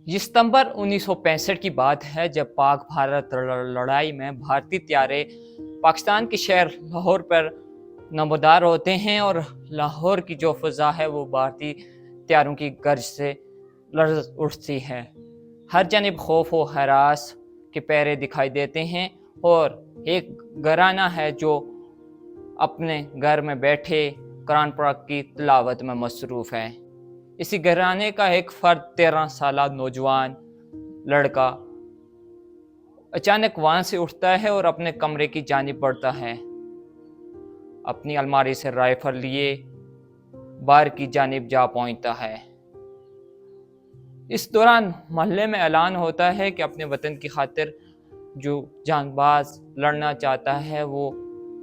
یہ ستمبر 1965 کی بات ہے جب پاک بھارت لڑائی میں بھارتی طیارے پاکستان کے شہر لاہور پر نمودار ہوتے ہیں اور لاہور کی جو فضا ہے وہ بھارتی طیاروں کی گرج سے لرز اٹھتی ہے۔ ہر جانب خوف و ہراس کے پہرے دکھائی دیتے ہیں اور ایک گھرانہ ہے جو اپنے گھر میں بیٹھے قرآن پاک کی تلاوت میں مصروف ہے۔ اسی گھرانے کا ایک فرد 13 سالہ نوجوان لڑکا اچانک وہاں سے اٹھتا ہے اور اپنے کمرے کی جانب بڑھتا ہے۔ اپنی الماری سے رائفل لیے بار کی جانب جا پہنچتا ہے۔ اس دوران محلے میں اعلان ہوتا ہے کہ اپنے وطن کی خاطر جو جان باز لڑنا چاہتا ہے وہ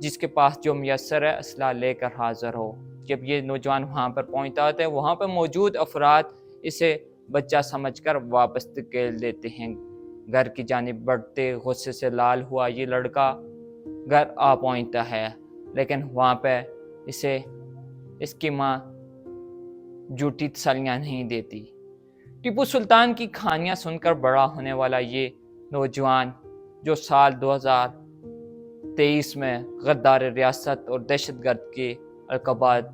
جس کے پاس جو میسر ہے اسلحہ لے کر حاضر ہو۔ جب یہ نوجوان وہاں پر پہنچتا ہے وہاں پر موجود افراد اسے بچہ سمجھ کر واپس دھکیل دیتے ہیں۔ گھر کی جانب بڑھتے غصے سے لال ہوا یہ لڑکا گھر آ پہنچتا ہے، لیکن وہاں پہ اسے اس کی ماں جھوٹی تسلیاں نہیں دیتی۔ ٹیپو سلطان کی کہانیاں سن کر بڑا ہونے والا یہ نوجوان جو سال 2023 میں غدار ریاست اور دہشت گرد کے القابات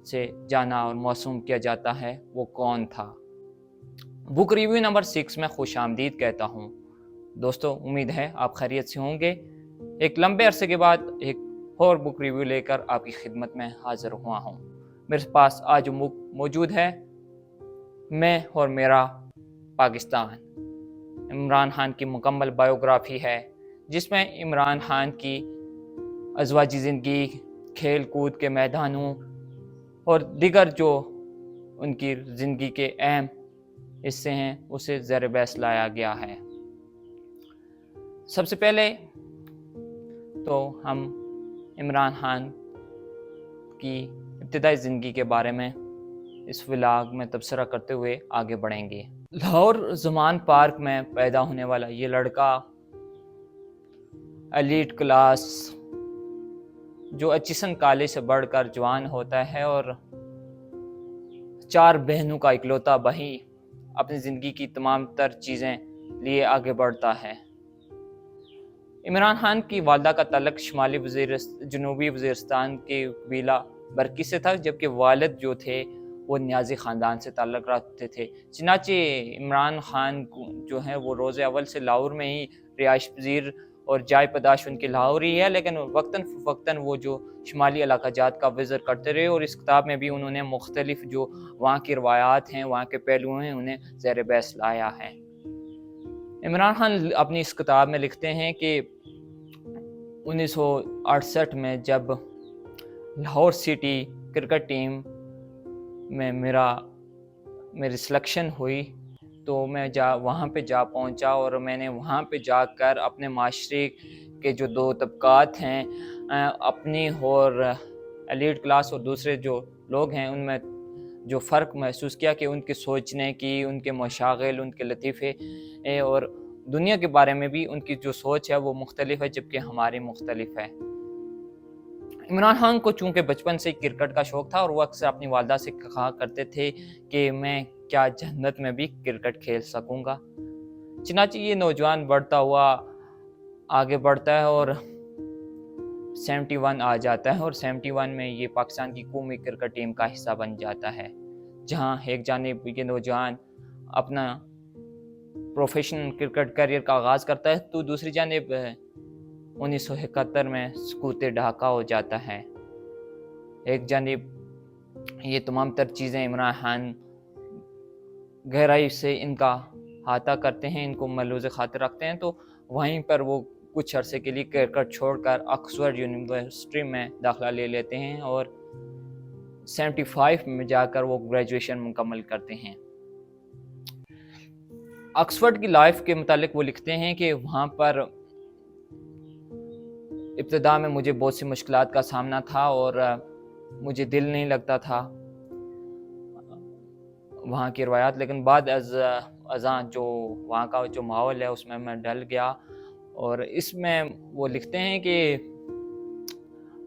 سے جانا اور موسوم کیا جاتا ہے، وہ کون تھا؟ بک ریویو نمبر 6 میں خوش آمدید کہتا ہوں۔ دوستو، امید ہے آپ خیریت سے ہوں گے۔ ایک لمبے عرصے کے بعد ایک اور بک ریویو لے کر آپ کی خدمت میں حاضر ہوا ہوں۔ میرے پاس آج بک موجود ہے میں اور میرا پاکستان، عمران خان کی مکمل بائیوگرافی ہے، جس میں عمران خان کی ازواجی زندگی، کھیل کود کے میدانوں اور دیگر جو ان کی زندگی کے اہم حصے ہیں اسے زیر بحث لایا گیا ہے۔ سب سے پہلے تو ہم عمران خان کی ابتدائی زندگی کے بارے میں اس ولاگ میں تبصرہ کرتے ہوئے آگے بڑھیں گے۔ لاہور زمان پارک میں پیدا ہونے والا یہ لڑکا ایلیٹ کلاس جو اچیسن کالج سے بڑھ کر جوان ہوتا ہے اور 4 بہنوں کا اکلوتا بھائی اپنی زندگی کی تمام تر چیزیں لیے آگے بڑھتا ہے۔ عمران خان کی والدہ کا تعلق جنوبی وزیرستان کے قبیلہ برکی سے تھا، جبکہ والد جو تھے وہ نیازی خاندان سے تعلق رکھتے تھے۔ چنانچہ عمران خان جو ہیں وہ روز اول سے لاہور میں ہی رہائش پذیر اور جائے پداش ان کی لاہور ہی ہے، لیکن وقتاً فوقتاً وہ جو شمالی علاقہ جات کا وزٹ کرتے رہے اور اس کتاب میں بھی انہوں نے مختلف جو وہاں کی روایات ہیں، وہاں کے پہلو ہیں، انہیں زیر بحث لایا ہے۔ عمران خان اپنی اس کتاب میں لکھتے ہیں کہ 1968 میں جب لاہور سٹی کرکٹ ٹیم میں میری سلیکشن ہوئی تو میں وہاں پہ جا پہنچا اور میں نے وہاں پہ جا کر اپنے معاشرے کے جو 2 طبقات ہیں، اپنی اور ایلیٹ کلاس اور دوسرے جو لوگ ہیں، ان میں جو فرق محسوس کیا کہ ان کے سوچنے کی، ان کے مشاغل، ان کے لطیفے اور دنیا کے بارے میں بھی ان کی جو سوچ ہے وہ مختلف ہے، جبکہ ہماری مختلف ہے۔ عمران خان کو چونکہ بچپن سے کرکٹ کا شوق تھا اور وہ اکثر اپنی والدہ سے کہا کرتے تھے کہ میں کیا جنت میں بھی کرکٹ کھیل سکوں گا۔ چنانچہ یہ نوجوان بڑھتا ہوا آگے بڑھتا ہے اور 71 آ جاتا ہے اور 71 میں یہ پاکستان کی قومی کرکٹ ٹیم کا حصہ بن جاتا ہے، جہاں ایک جانب یہ نوجوان اپنا پروفیشنل کرکٹ کیریئر کا آغاز کرتا ہے تو دوسری جانب 1971 میں سقوط ڈھاکہ ہو جاتا ہے۔ ایک جانب یہ تمام تر چیزیں عمران خان گہرائی سے ان کا احاطہ کرتے ہیں، ان کو ملحوظ خاطر رکھتے ہیں، تو وہیں پر وہ کچھ عرصے کے لیے کرکٹ چھوڑ کر آکسفورڈ یونیورسٹی میں داخلہ لے لیتے ہیں اور 75 میں جا کر وہ گریجویشن مکمل کرتے ہیں۔ آکسفورڈ کی لائف کے متعلق وہ لکھتے ہیں کہ وہاں پر ابتدا میں مجھے بہت سی مشکلات کا سامنا تھا اور مجھے دل نہیں لگتا تھا وہاں کی روایات، لیکن بعد ازاں جو وہاں کا جو ماحول ہے اس میں ڈل گیا۔ اور اس میں وہ لکھتے ہیں کہ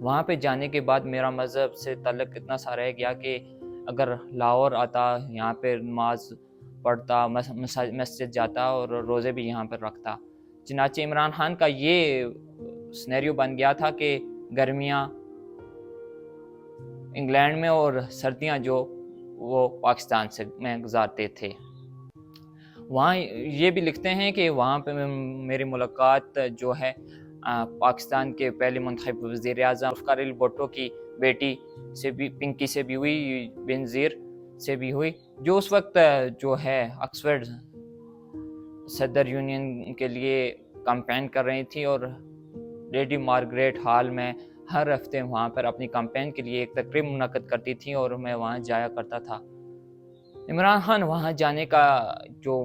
وہاں پہ جانے کے بعد میرا مذہب سے تعلق اتنا سا رہ گیا کہ اگر لاہور آتا، یہاں پہ نماز پڑھتا، مسجد جاتا اور روزے بھی یہاں پر رکھتا۔ چنانچہ عمران خان کا یہ سینیریو بن گیا تھا کہ گرمیاں انگلینڈ میں اور سردیاں جو وہ پاکستان سے میں گزارتے تھے۔ وہاں یہ بھی لکھتے ہیں کہ وہاں پہ میری ملاقات جو ہے پاکستان کے پہلے منتخب وزیر اعظم ذوالفقار بھٹو کی بیٹی سے بھی، پنکی سے بھی ہوئی، بینظیر سے بھی ہوئی، جو اس وقت جو ہے آکسفورڈ صدر یونین کے لیے کمپین کر رہی تھی، اور لیڈی مارگریٹ ہال میں ہر ہفتے وہاں پر اپنی کمپین کے لیے ایک تقریب منعقد کرتی تھی اور میں وہاں جایا کرتا تھا۔ عمران خان وہاں جانے کا جو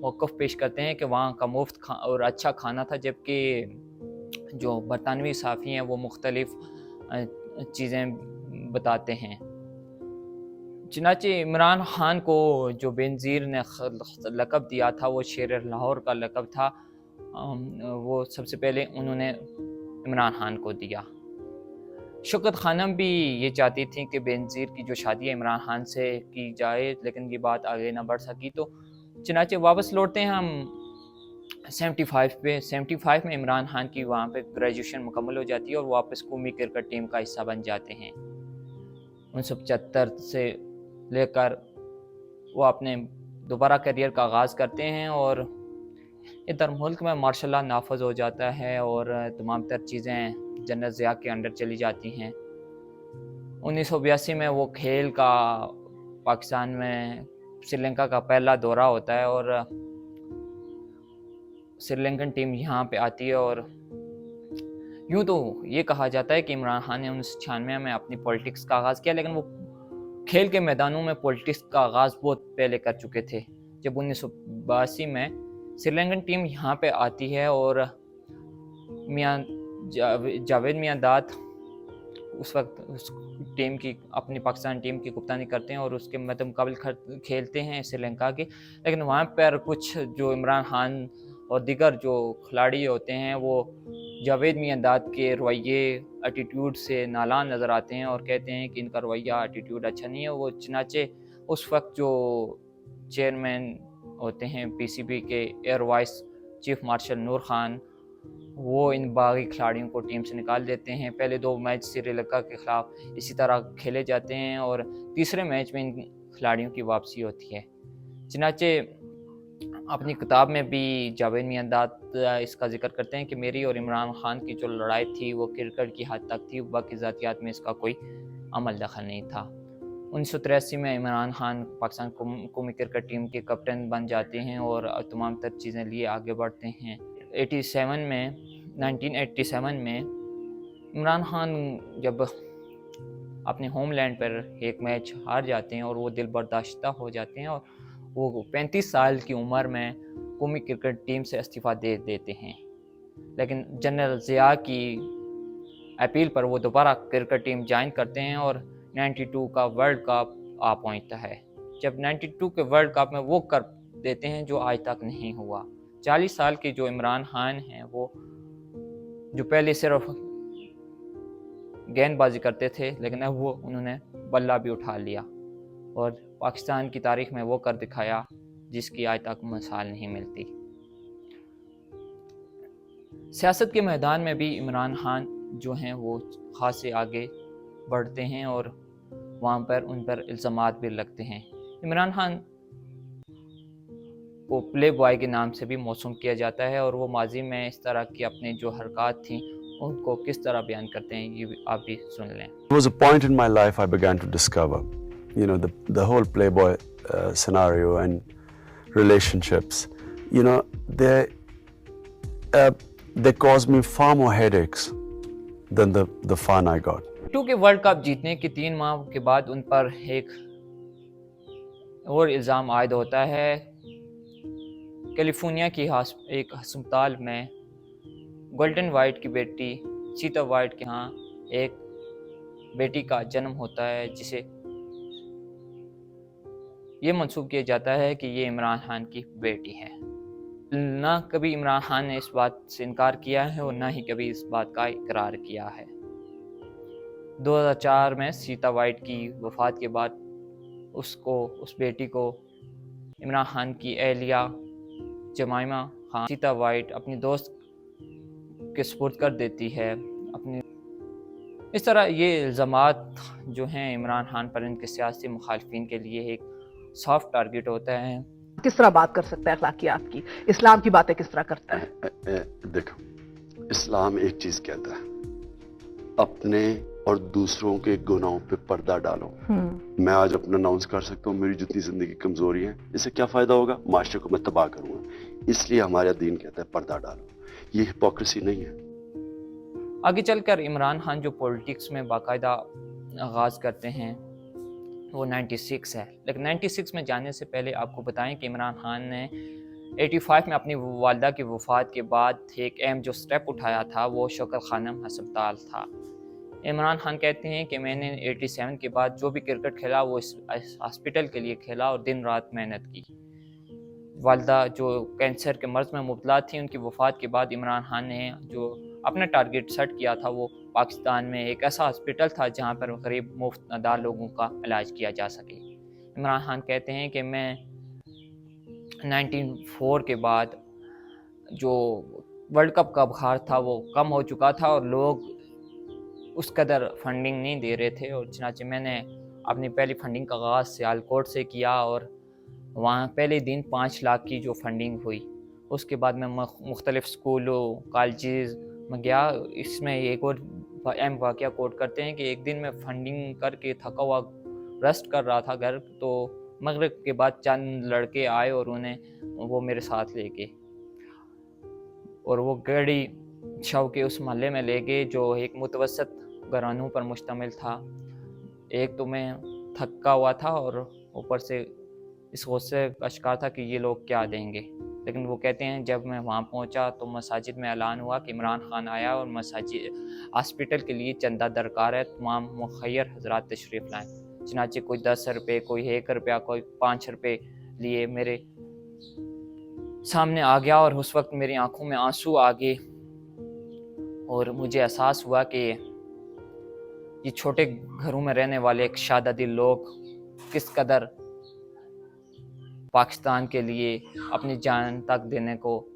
موقف پیش کرتے ہیں کہ وہاں کا مفت اور اچھا کھانا تھا، جبکہ جو برطانوی صحافی ہیں وہ مختلف چیزیں بتاتے ہیں۔ چنانچہ عمران خان کو جو بینظیر نے لقب دیا تھا وہ شیر لاہور کا لقب تھا، وہ سب سے پہلے انہوں نے عمران خان کو دیا۔ شوکت خانم بھی یہ چاہتی تھیں کہ بینظیر کی جو شادی عمران خان سے کی جائے، لیکن یہ بات آگے نہ بڑھ سکی، تو چنانچہ واپس لوٹتے ہیں ہم 75 میں عمران خان کی وہاں پہ گریجویشن مکمل ہو جاتی ہے اور واپس قومی کرکٹ ٹیم کا حصہ بن جاتے ہیں۔ 1975 سے لے کر وہ اپنے دوبارہ کیریئر کا آغاز کرتے ہیں، اور ادھر ملک میں مارشل لا نافذ ہو جاتا ہے اور تمام تر چیزیں جنرل ضیاء کے انڈر چلی جاتی ہیں۔ 1982 میں وہ کھیل کا پاکستان میں سری لنکا کا پہلا دورہ ہوتا ہے اور سری لنکن ٹیم یہاں پہ آتی ہے، اور یوں تو یہ کہا جاتا ہے کہ عمران خان نے 1996 میں اپنی پولیٹکس کا آغاز کیا، لیکن وہ کھیل کے میدانوں میں پولیٹکس کا آغاز بہت پہلے کر چکے تھے۔ جب 1982 میں سری لنکن ٹیم یہاں پہ آتی ہے اور میاں جاوید میاں داد اس وقت اس ٹیم کی، اپنی پاکستان ٹیم کی کپتانی کرتے ہیں اور اس کے مقابل کھیلتے ہیں سری لنکا کے، لیکن وہاں پر کچھ جو عمران خان اور دیگر جو کھلاڑی ہوتے ہیں وہ جاوید میاں داد کے رویے، ایٹیٹیوڈ سے نالان نظر آتے ہیں اور کہتے ہیں کہ ان کا رویہ، ایٹیٹیوڈ اچھا نہیں ہے۔ وہ چنانچہ اس وقت جو چیئرمین ہوتے ہیں پی سی بی کے، ایئر وائس چیف مارشل نور خان، وہ ان باغی کھلاڑیوں کو ٹیم سے نکال دیتے ہیں۔ پہلے 2 میچ سری لنکا کے خلاف اسی طرح کھیلے جاتے ہیں اور تیسرے میچ میں ان کھلاڑیوں کی واپسی ہوتی ہے۔ چنانچہ اپنی کتاب میں بھی جاوید میاں داد اس کا ذکر کرتے ہیں کہ میری اور عمران خان کی جو لڑائی تھی وہ کرکٹ کی حد تک تھی، باقی ذاتیات میں اس کا کوئی عمل دخل نہیں تھا۔ 1983 میں عمران خان پاکستان قومی کرکٹ ٹیم کے کپتان بن جاتے ہیں اور تمام تر چیزیں لیے آگے بڑھتے ہیں۔ 1987 میں عمران خان جب اپنے ہوم لینڈ پر ایک میچ ہار جاتے ہیں اور وہ دل برداشتہ ہو جاتے ہیں اور وہ 35 سال کی عمر میں قومی کرکٹ ٹیم سے استعفیٰ دے دیتے ہیں، لیکن جنرل ضیاء کی اپیل پر وہ دوبارہ کرکٹ ٹیم جوائن کرتے ہیں اور 92 کا ورلڈ کپ آ پہنچتا ہے۔ جب 92 کے ورلڈ کپ میں وہ کر دیتے ہیں جو آج تک نہیں ہوا۔ 40 سال کے جو عمران خان ہیں، وہ جو پہلے صرف گیند بازی کرتے تھے، لیکن اب وہ انہوں نے بلہ بھی اٹھا لیا اور پاکستان کی تاریخ میں وہ کر دکھایا جس کی آج تک مثال نہیں ملتی۔ سیاست کے میدان میں بھی عمران خان جو ہیں وہ خاصے آگے بڑھتے ہیں اور وہاں پر ان پر الزامات بھی لگتے ہیں۔ عمران خان کو پلے بوائے کے نام سے بھی موسوم کیا جاتا ہے اور وہ ماضی میں اس طرح کی اپنے جو حرکات تھیں ان کو کس طرح بیان کرتے ہیں، یہ آپ بھی سن لیں۔ There was a point in my life I began to discover, the whole playboy scenario and relationships, they caused me far more headaches than the fun I got. ٹو کے ورلڈ کپ جیتنے کے 3 ماہ کے بعد ان پر ایک اور الزام عائد ہوتا ہے۔ کیلیفورنیا کی ایک ہسپتال میں گولڈن وائٹ کی بیٹی سیتا وائٹ کے ہاں ایک بیٹی کا جنم ہوتا ہے، جسے یہ منسوب کیا جاتا ہے کہ یہ عمران خان کی بیٹی ہے۔ نہ کبھی عمران خان نے اس بات سے انکار کیا ہے اور نہ ہی کبھی اس بات کا اقرار کیا ہے۔ 2004 میں سیتا وائٹ کی وفات کے بعد اس بیٹی کو عمران خان کی اہلیہ جمائمہ خان سیتا وائٹ اپنی دوست کے سپرد کر دیتی ہے اپنی. اس طرح یہ الزامات جو ہیں عمران خان پر ان کے سیاسی مخالفین کے لیے ایک سافٹ ٹارگٹ ہوتا ہے. کس طرح بات کر سکتا ہے اخلاقیات کی، اسلام کی باتیں کس طرح کرتا ہے؟ دیکھو، اسلام ایک چیز کہتا ہے، اپنے اور دوسروں کے گناہوں پہ پردہ ڈالو. میں آج اپنا اناؤنس کر سکتا ہوں میری جتنی زندگی کمزوری ہے، اس سے کیا فائدہ ہوگا؟ معاشرے کو میں تباہ کروں گا. اس لیے ہمارا دین کہتا ہے پردہ ڈالو. یہ ہپوکریسی نہیں ہے. آگے چل کر عمران خان جو پولیٹکس میں باقاعدہ آغاز کرتے ہیں وہ 96 ہے. لیکن 96 میں جانے سے پہلے آپ کو بتائیں کہ عمران خان نے 85 میں اپنی والدہ کی وفات کے بعد ایک اہم جو سٹیپ اٹھایا تھا وہ شوکت خانم ہسپتال تھا. عمران خان کہتے ہیں کہ میں نے 87 کے بعد جو بھی کرکٹ کھیلا وہ اس ہاسپٹل کے لیے کھیلا اور دن رات محنت کی. والدہ جو کینسر کے مرض میں مبتلا تھی، ان کی وفات کے بعد عمران خان نے جو اپنا ٹارگٹ سیٹ کیا تھا وہ پاکستان میں ایک ایسا ہاسپٹل تھا جہاں پر غریب مفت نادار لوگوں کا علاج کیا جا سکے. عمران خان کہتے ہیں کہ میں 1994 کے بعد جو ورلڈ کپ کا بخار تھا وہ کم ہو چکا تھا اور لوگ اس قدر فنڈنگ نہیں دے رہے تھے، اور چنانچہ میں نے اپنی پہلی فنڈنگ کا آغاز سیالکوٹ سے کیا اور وہاں پہلے دن 5 لاکھ کی جو فنڈنگ ہوئی. اس کے بعد میں مختلف اسکولوں کالجز میں گیا. اس میں ایک اور اہم واقعہ کوٹ کرتے ہیں کہ ایک دن میں فنڈنگ کر کے تھکا ہوا ریسٹ کر رہا تھا گھر، تو مغرب کے بعد چند لڑکے آئے اور وہ میرے ساتھ لے گئے اور وہ گاڑی شو کے اس محلے میں لے گئے جو ایک متوسط گھرانوں پر مشتمل تھا. ایک تو میں تھکا ہوا تھا اور اوپر سے اس غصے کا شکار تھا کہ یہ لوگ کیا دیں گے. لیکن وہ کہتے ہیں جب میں وہاں پہنچا تو مساجد میں اعلان ہوا کہ عمران خان آیا اور مساجد ہاسپٹل کے لیے چندہ درکار ہے، تمام مخیر حضرات تشریف لائیں. چنانچہ کوئی 10 روپے، کوئی 1 روپیہ، کوئی 5 روپے لیے میرے سامنے آ گیا اور اس وقت میری آنکھوں میں آنسو آ گئے اور مجھے احساس ہوا کہ یہ چھوٹے گھروں میں رہنے والے ایک شادہ دل لوگ کس قدر پاکستان کے لیے اپنی جان تک دینے کو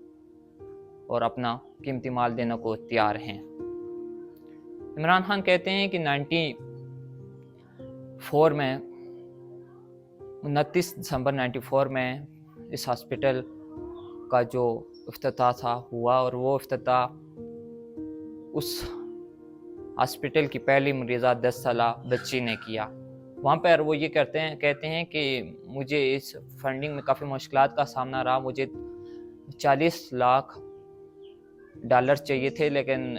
اور اپنا قیمتی مال دینے کو تیار ہیں. عمران خان کہتے ہیں کہ 94 میں 29 دسمبر 94 میں اس ہاسپٹل کا جو افتتاح ہوا اور وہ افتتاح اس ہاسپٹل کی پہلی مریضہ 10 سالہ بچی نے کیا. وہاں پر وہ یہ کہتے ہیں کہ مجھے اس فنڈنگ میں کافی مشکلات کا سامنا رہا. مجھے 40 لاکھ ڈالر چاہیے تھے، لیکن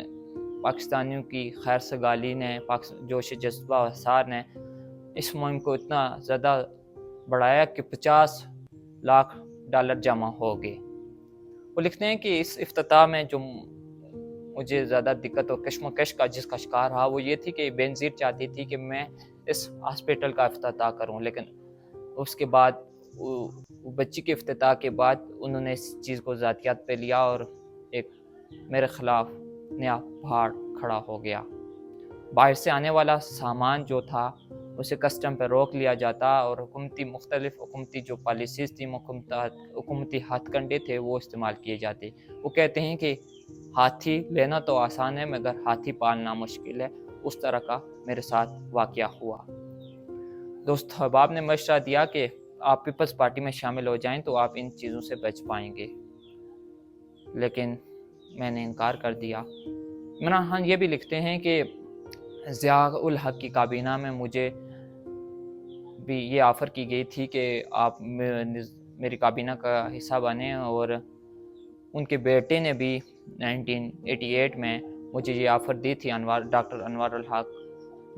پاکستانیوں کی خیر سگالی نے، جوش جذبہ و حسار نے اس مہم کو اتنا زیادہ بڑھایا کہ 50 لاکھ ڈالر جمع ہو گئے. وہ لکھتے ہیں کہ اس افتتاح میں جو مجھے زیادہ دقت اور کشمکش کا جس کا شکار رہا وہ یہ تھی کہ بینظیر چاہتی تھی کہ میں اس ہاسپٹل کا افتتاح کروں، لیکن اس کے بعد بچی کے افتتاح کے بعد انہوں نے اس چیز کو ذاتیات پہ لیا اور ایک میرے خلاف نیا پہاڑ کھڑا ہو گیا. باہر سے آنے والا سامان جو تھا اسے کسٹم پہ روک لیا جاتا اور مختلف حکومتی جو پالیسیز تھیں، حکومتی ہاتھ کنڈے تھے وہ استعمال کیے جاتے. وہ کہتے ہیں کہ ہاتھی لینا تو آسان ہے مگر ہاتھی پالنا مشکل ہے. اس طرح کا میرے ساتھ واقعہ ہوا. دوست احباب نے مشورہ دیا کہ آپ پیپلز پارٹی میں شامل ہو جائیں تو آپ ان چیزوں سے بچ پائیں گے، لیکن میں نے انکار کر دیا. عمران خان یہ بھی لکھتے ہیں کہ ضیاء الحق کی کابینہ میں مجھے بھی یہ آفر کی گئی تھی کہ آپ میری کابینہ کا حصہ بنیں، اور ان کے بیٹے نے بھی 1988 میں مجھے یہ آفر دی تھی ڈاکٹر انوار الحق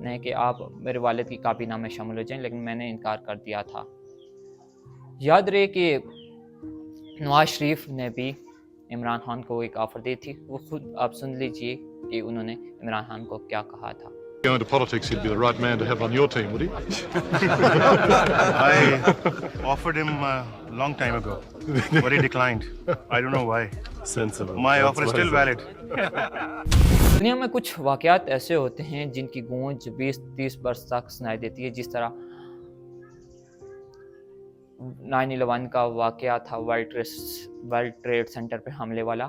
نے کہ آپ میرے والد کی کابینہ میں شامل ہو جائیں، لیکن میں نے انکار کر دیا تھا. یاد رہے کہ نواز شریف نے بھی عمران خان کو ایک آفر دی تھی. وہ خود آپ سن لیجئے کہ انہوں نے عمران خان کو کیا کہا تھا. Go into politics, he'd be the right man to have on your team, would he? I offered him a long time ago, but he declined. I don't know why. Sensible. My offer is still valid. دنیا میں کچھ واقعات ایسے ہوتے ہیں جن کی گونج 20-30 برس تک سنائی دیتی ہے، جس طرح 9/11 کا واقعہ تھا، ورلڈ ٹریڈ سینٹر پہ حملے والا.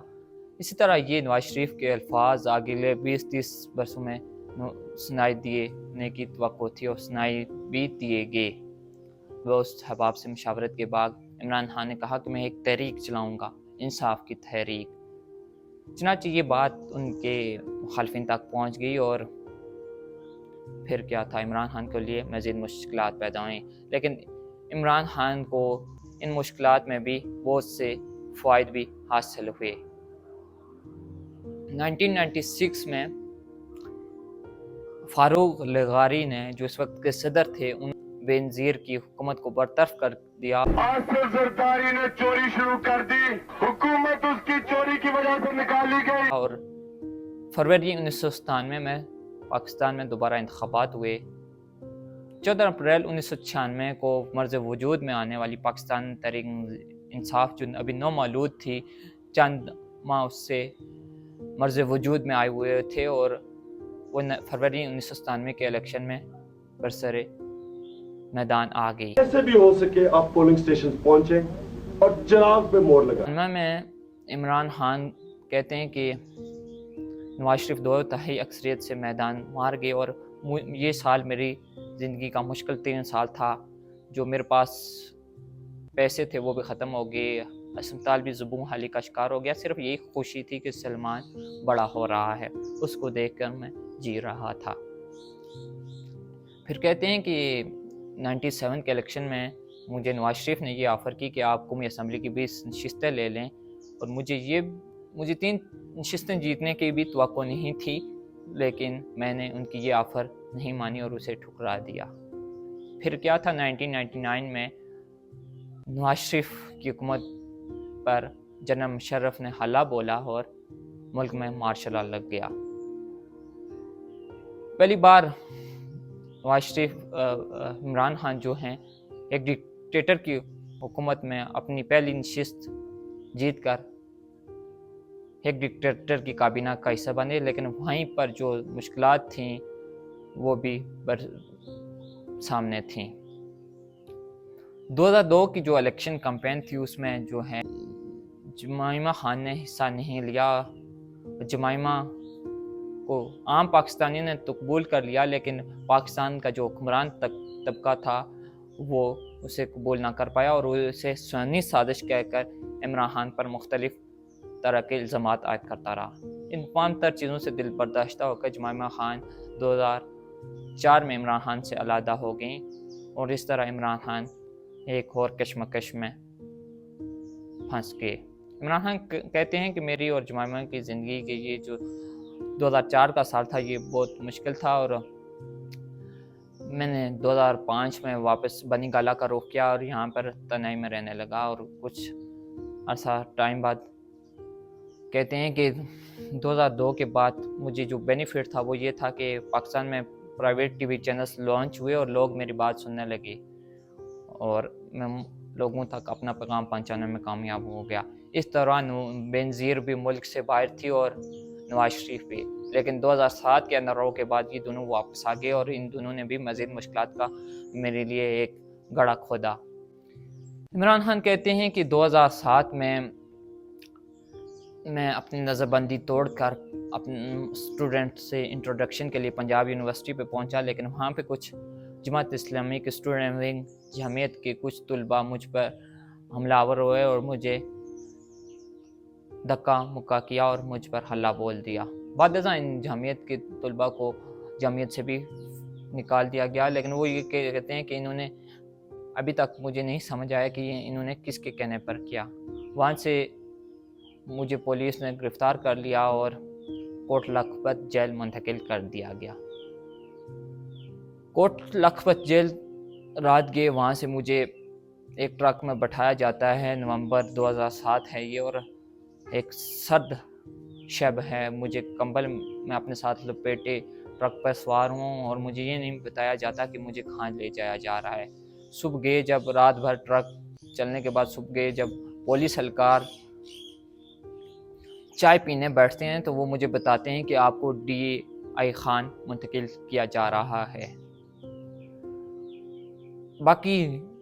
اسی طرح یہ نواز شریف کے الفاظ اگلے 20-30 برسوں میں سنائی دینے کی توقع تھی اور سنائی بھی دیے گئے. وہ اس احباب سے مشاورت کے بعد عمران خان نے کہا کہ میں ایک تحریک چلاؤں گا، انصاف کی تحریک. چنانچہ یہ بات ان کے مخالفین تک پہنچ گئی اور پھر کیا تھا، عمران خان کے لیے مزید مشکلات پیدا ہوئیں. لیکن عمران خان کو ان مشکلات میں بھی بہت سے فوائد بھی حاصل ہوئے. 1996 میں فاروق لغاری نے جو اس وقت کے صدر تھے، ان بینظیر کی حکومت کو برطرف کر دیا. آصف زرداری نے چوری شروع کر دی، حکومت اس کی چوری کی وجہ سے نکالی گئی. اور فروری 1997 میں پاکستان میں دوبارہ انتخابات ہوئے. 14 اپریل 1996 کو مرز وجود میں آنے والی پاکستان تحریک انصاف جو ابھی نومولود تھی، چند ماہ اس سے مرز وجود میں آئے ہوئے تھے اور وہ فروری 1997 کے الیکشن میں برسر میدان آ گئی. کیسے بھی ہو سکے آپ پولنگ سٹیشن پہنچے اور چراغ پہ مور لگا. میں عمران خان کہتے ہیں کہ نواز شریف 2/3 اکثریت سے میدان مار گئے اور یہ سال میری زندگی کا مشکل ترین سال تھا. جو میرے پاس پیسے تھے وہ بھی ختم ہو گئے، اسپتال بھی زبوں حالی کا شکار ہو گیا. صرف یہی خوشی تھی کہ سلمان بڑا ہو رہا ہے، اس کو دیکھ کر میں جی رہا تھا. پھر کہتے ہیں کہ 97 کے الیکشن میں مجھے نواز شریف نے یہ آفر کی کہ آپ قومی اسمبلی کی 20 نشستیں لے لیں، اور مجھے 3 نشستیں جیتنے کی بھی توقع نہیں تھی، لیکن میں نے ان کی یہ آفر نہیں مانی اور اسے ٹھکرا دیا. پھر کیا تھا، 1999 میں نواز شریف کی حکومت پر جنرل مشرف نے حلہ بولا اور ملک میں مارشل لا لگ گیا. پہلی بار نواز شریف عمران خان جو ہیں ایک ڈکٹیٹر کی حکومت میں اپنی پہلی نشست جیت کر ایک ڈکٹیٹر کی کابینہ کا حصہ بنے، لیکن وہیں پر جو مشکلات تھیں وہ بھی سامنے تھیں. 2002 کی جو الیکشن کمپین تھی اس میں جو ہے جمائمہ خان نے حصہ نہیں لیا. جمائمہ کو عام پاکستانی نے تو قبول کر لیا، لیکن پاکستان کا جو حکمران طبقہ تھا وہ اسے قبول نہ کر پایا اور اسے سنی سازش کہہ کر عمران خان پر مختلف طرح کے الزامات عائد کرتا رہا. ان تمام تر چیزوں سے دل برداشتہ ہو کر جمائمہ خان 2004 میں عمران خان سے علیحدہ ہو گئیں اور اس طرح عمران خان ایک اور کشمکش میں پھنس گئے. عمران خان کہتے ہیں کہ میری اور جمائمہ کی زندگی کے یہ جو 2004 کا سال تھا یہ بہت مشکل تھا، اور میں نے 2005 میں واپس بنی گالا کا رخ کیا اور یہاں پر تنہائی میں رہنے لگا. اور کچھ عرصہ ٹائم بعد کہتے ہیں کہ 2002 کے بعد مجھے جو بینیفٹ تھا وہ یہ تھا کہ پاکستان میں private T V channels launch ہوئے اور لوگ میری بات سننے لگے اور میں لوگوں تک اپنا پیغام پہنچانے میں کامیاب ہو گیا. اس دوران بینظیر بھی ملک سے باہر تھی اور نواز شریف بھی، لیکن 2007 کے اندر کے بعد یہ دونوں واپس آ گئے اور ان دونوں نے بھی مزید مشکلات کا میرے لیے ایک گڑھا کھودا. عمران خان کہتے ہیں کہ 2007 میں اپنی نظر بندی توڑ کر اپنے اسٹوڈنٹ سے انٹروڈکشن کے لیے پنجاب یونیورسٹی پہ پہنچا، لیکن وہاں پہ کچھ جماعت اسلامی کے اسٹوڈنٹ ونگ جمعیت کے کچھ طلباء مجھ پر حملہ آور ہوئے اور مجھے دھکا مکا کیا اور مجھ پر حلہ بول دیا. بعد ازاں ان جمعیت کے طلباء کو جمعیت سے بھی نکال دیا گیا، لیکن وہ یہ کہتے ہیں کہ انہوں نے ابھی تک مجھے نہیں سمجھ آیا کہ انہوں نے کس کے کہنے پر کیا. وہاں سے مجھے پولیس نے گرفتار کر لیا اور کوٹ لکھپت جیل منتقل کر دیا گیا. کوٹ لکھپت جیل رات گئے، وہاں سے مجھے ایک ٹرک میں بٹھایا جاتا ہے. نومبر 2007 ہے یہ، اور ایک سرد شب ہے. مجھے کمبل میں اپنے ساتھ لپیٹے ٹرک پر سوار ہوں اور مجھے یہ نہیں بتایا جاتا کہ مجھے کہاں لے جایا جا رہا ہے. صبح گئے جب رات بھر ٹرک چلنے کے بعد صبح گئے جب پولیس اہلکار چائے پینے بیٹھتے ہیں تو وہ مجھے بتاتے ہیں کہ آپ کو DI خان منتقل کیا جا رہا ہے. باقی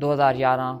2011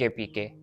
KPK,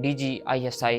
DG ISI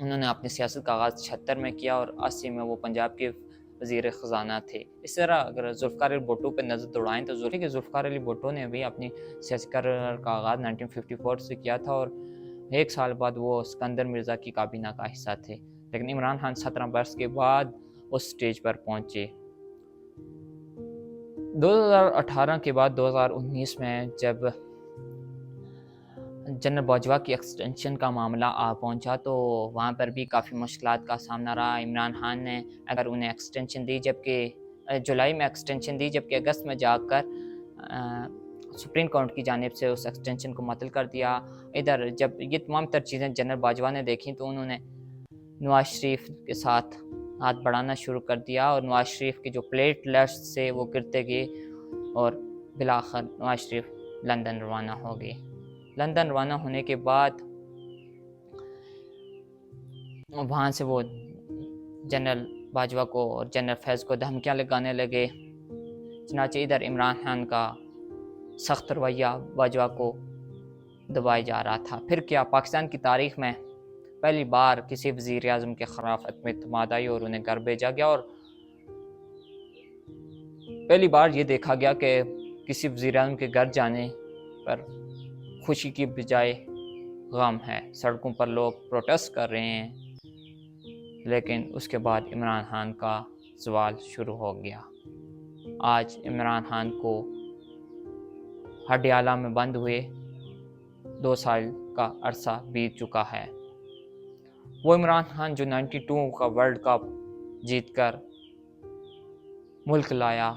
انہوں نے اپنی سیاست کا آغاز 76 میں کیا اور 80 میں وہ پنجاب کے وزیر خزانہ تھے۔ اس طرح اگر ذوالفقار علی بھٹو پہ نظر دوڑائیں تو ضروری کہ ذوالفقار علی بھٹو نے بھی اپنی سیاسی کریئر کا آغاز 1954 سے کیا تھا اور 1 سال بعد وہ اسکندر مرزا کی کابینہ کا حصہ تھے، لیکن عمران خان 17 برس کے بعد اس سٹیج پر پہنچے۔ 2018 کے بعد 2019 میں جب جنرل باجوہ کی ایکسٹینشن کا معاملہ آ پہنچا تو وہاں پر بھی کافی مشکلات کا سامنا رہا۔ عمران خان نے اگر انہیں ایکسٹینشن دی، جبکہ جولائی میں ایکسٹینشن دی، جبکہ اگست میں جا کر سپریم کورٹ کی جانب سے اس ایکسٹینشن کو معطل کر دیا۔ ادھر جب یہ تمام تر چیزیں جنرل باجوہ نے دیکھیں تو انہوں نے نواز شریف کے ساتھ ہاتھ بڑھانا شروع کر دیا اور نواز شریف کے جو پلیٹ لیٹس سے وہ گرتے گئے اور بالآخر نواز شریف لندن روانہ ہو گئے۔ لندن روانہ ہونے کے بعد وہاں سے وہ جنرل باجوہ کو اور جنرل فیض کو دھمکیاں لگانے لگے۔ چنانچہ ادھر عمران خان کا سخت رویہ باجوہ کو دبایا جا رہا تھا۔ پھر کیا پاکستان کی تاریخ میں پہلی بار کسی وزیر اعظم کے خلاف عدم اعتماد آئی اور انہیں گھر بھیجا گیا، اور پہلی بار یہ دیکھا گیا کہ کسی وزیر اعظم کے گھر جانے پر خوشی کی بجائے غم ہے۔ سڑکوں پر لوگ پروٹیسٹ کر رہے ہیں، لیکن اس کے بعد عمران خان کا زوال شروع ہو گیا۔ آج عمران خان کو ہڈیالہ میں بند ہوئے 2 سال کا عرصہ بیت چکا ہے۔ وہ عمران خان جو 92 کا ورلڈ کپ جیت کر ملک لایا،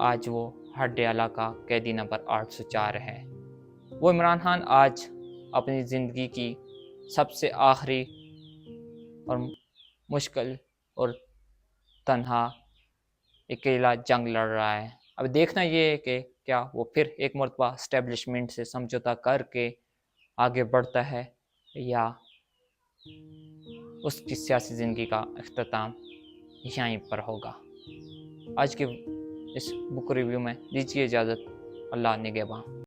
آج وہ ہڈیالہ کا قیدی نمبر 804 ہے۔ وہ عمران خان آج اپنی زندگی کی سب سے آخری اور مشکل اور تنہا اکیلا جنگ لڑ رہا ہے۔ اب دیکھنا یہ ہے کہ کیا وہ پھر ایک مرتبہ اسٹیبلشمنٹ سے سمجھوتا کر کے آگے بڑھتا ہے یا اس کی سیاسی زندگی کا اختتام یہیں پر ہوگا۔ آج کے اس بک ریویو میں دیجیے اجازت۔ اللہ نگہباں۔